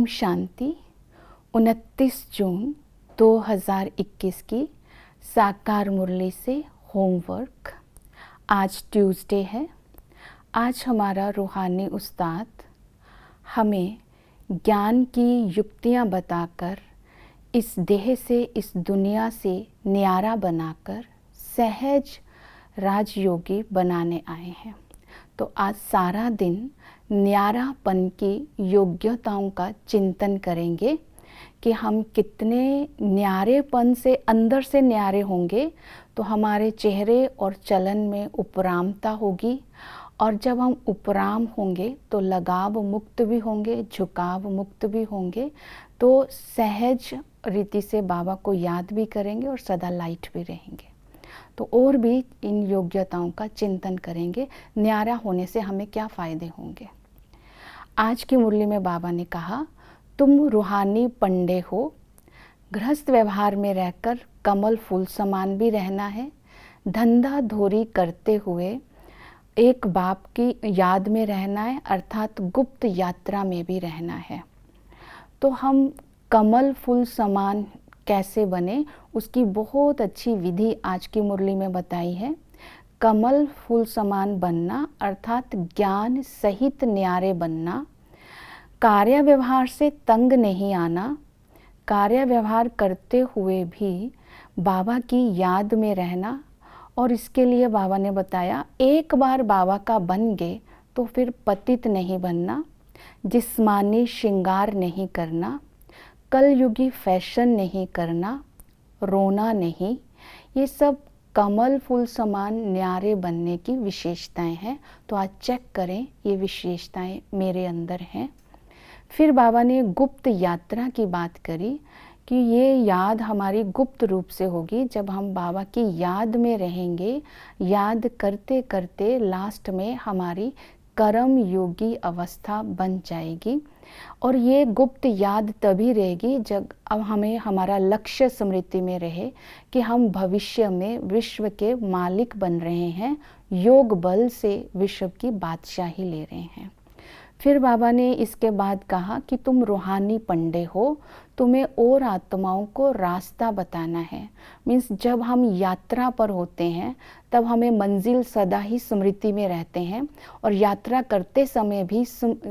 शांति। 29 जून 2021 की साकार मुरली से होमवर्क। आज ट्यूसडे है। आज हमारा रूहानी उस्ताद हमें ज्ञान की युक्तियाँ बताकर इस देह से, इस दुनिया से न्यारा बनाकर सहज राजयोगी बनाने आए हैं। तो आज सारा दिन न्यारापन की योग्यताओं का चिंतन करेंगे कि हम कितने न्यारेपन से, अंदर से न्यारे होंगे तो हमारे चेहरे और चलन में उपरामता होगी। और जब हम उपराम होंगे तो लगाव मुक्त भी होंगे, झुकाव मुक्त भी होंगे, तो सहज रीति से बाबा को याद भी करेंगे और सदा लाइट भी रहेंगे। तो और भी इन योग्यताओं का चिंतन करेंगे, न्यारा होने से हमें क्या फ़ायदे होंगे। आज की मुरली में बाबा ने कहा, तुम रूहानी पंडे हो, गृहस्थ व्यवहार में रहकर कमल फूल समान भी रहना है, धंधा धोरी करते हुए एक बाप की याद में रहना है, अर्थात गुप्त यात्रा में भी रहना है। तो हम कमल फूल समान कैसे बने, उसकी बहुत अच्छी विधि आज की मुरली में बताई है। कमल फूल समान बनना अर्थात ज्ञान सहित न्यारे बनना, कार्य व्यवहार से तंग नहीं आना, कार्य व्यवहार करते हुए भी बाबा की याद में रहना। और इसके लिए बाबा ने बताया, एक बार बाबा का बन गए तो फिर पतित नहीं बनना, जिस्मानी श्रृंगार नहीं करना, कलयुगी फैशन नहीं करना, रोना नहीं। ये सब कमल फूल समान न्यारे बनने की विशेषताएं हैं। तो आज चेक करें ये विशेषताएं मेरे अंदर हैं। फिर बाबा ने गुप्त यात्रा की बात करी कि ये याद हमारी गुप्त रूप से होगी। जब हम बाबा की याद में रहेंगे, याद करते करते लास्ट में हमारी कर्म योगी अवस्था बन जाएगी। और ये गुप्त याद तभी रहेगी जब अब हमें हमारा लक्ष्य स्मृति में रहे कि हम भविष्य में विश्व के मालिक बन रहे हैं, योग बल से विश्व की बादशाही ले रहे हैं। फिर बाबा ने इसके बाद कहा कि तुम रूहानी पंडे हो, तुम्हें और आत्माओं को रास्ता बताना है। मीन्स जब हम यात्रा पर होते हैं तब हमें मंजिल सदा ही स्मृति में रहते हैं और यात्रा करते समय भी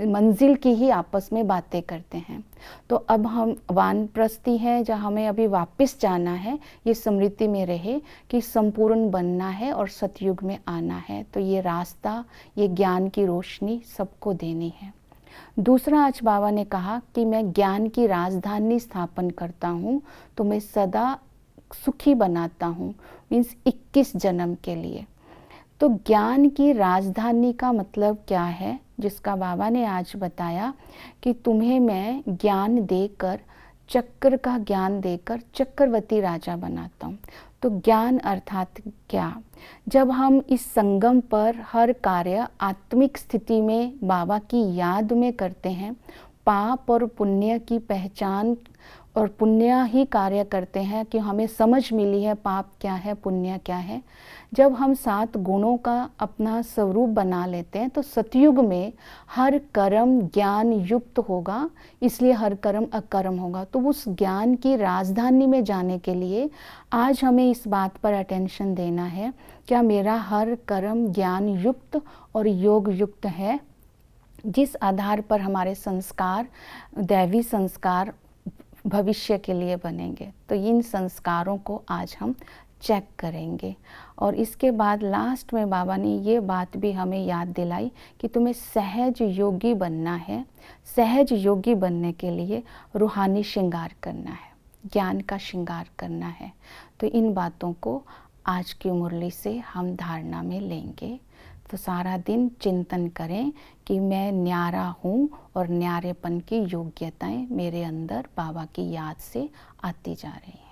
मंजिल की ही आपस में बातें करते हैं। तो अब हम वानप्रस्थी हैं, जहाँ हमें अभी वापस जाना है, ये स्मृति में रहे कि संपूर्ण बनना है और सतयुग में आना है। तो ये रास्ता, ये ज्ञान की रोशनी सबको देनी है। दूसरा, आज बाबा ने कहा कि मैं ज्ञान की राजधानी स्थापन करता हूँ, तो मैं सदा सुखी बनाता हूँ। मीन्स 21 जन्म के लिए। तो ज्ञान की राजधानी का मतलब क्या है, जिसका बाबा ने आज बताया कि तुम्हें मैं ज्ञान देकर, चक्र का ज्ञान देकर चक्रवर्ती राजा बनाता हूँ। तो ज्ञान अर्थात क्या? जब हम इस संगम पर हर कार्य आत्मिक स्थिति में बाबा की याद में करते हैं, पाप और पुण्य की पहचान और पुण्य ही कार्य करते हैं कि हमें समझ मिली है पाप क्या है, पुण्य क्या है। जब हम 7 गुणों का अपना स्वरूप बना लेते हैं तो सतयुग में हर कर्म ज्ञान युक्त होगा, इसलिए हर कर्म अकर्म होगा। तो उस ज्ञान की राजधानी में जाने के लिए आज हमें इस बात पर अटेंशन देना है, क्या मेरा हर कर्म ज्ञान युक्त और योग युक्त है, जिस आधार पर हमारे संस्कार, दैवी संस्कार भविष्य के लिए बनेंगे। तो इन संस्कारों को आज हम चेक करेंगे। और इसके बाद लास्ट में बाबा ने ये बात भी हमें याद दिलाई कि तुम्हें सहज योगी बनना है। सहज योगी बनने के लिए रूहानी श्रृंगार करना है, ज्ञान का श्रृंगार करना है। तो इन बातों को आज की मुरली से हम धारणा में लेंगे। तो सारा दिन चिंतन करें कि मैं न्यारा हूँ और न्यारेपन की योग्यताएं मेरे अंदर बाबा की याद से आती जा रही हैं।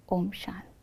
ओम शांति।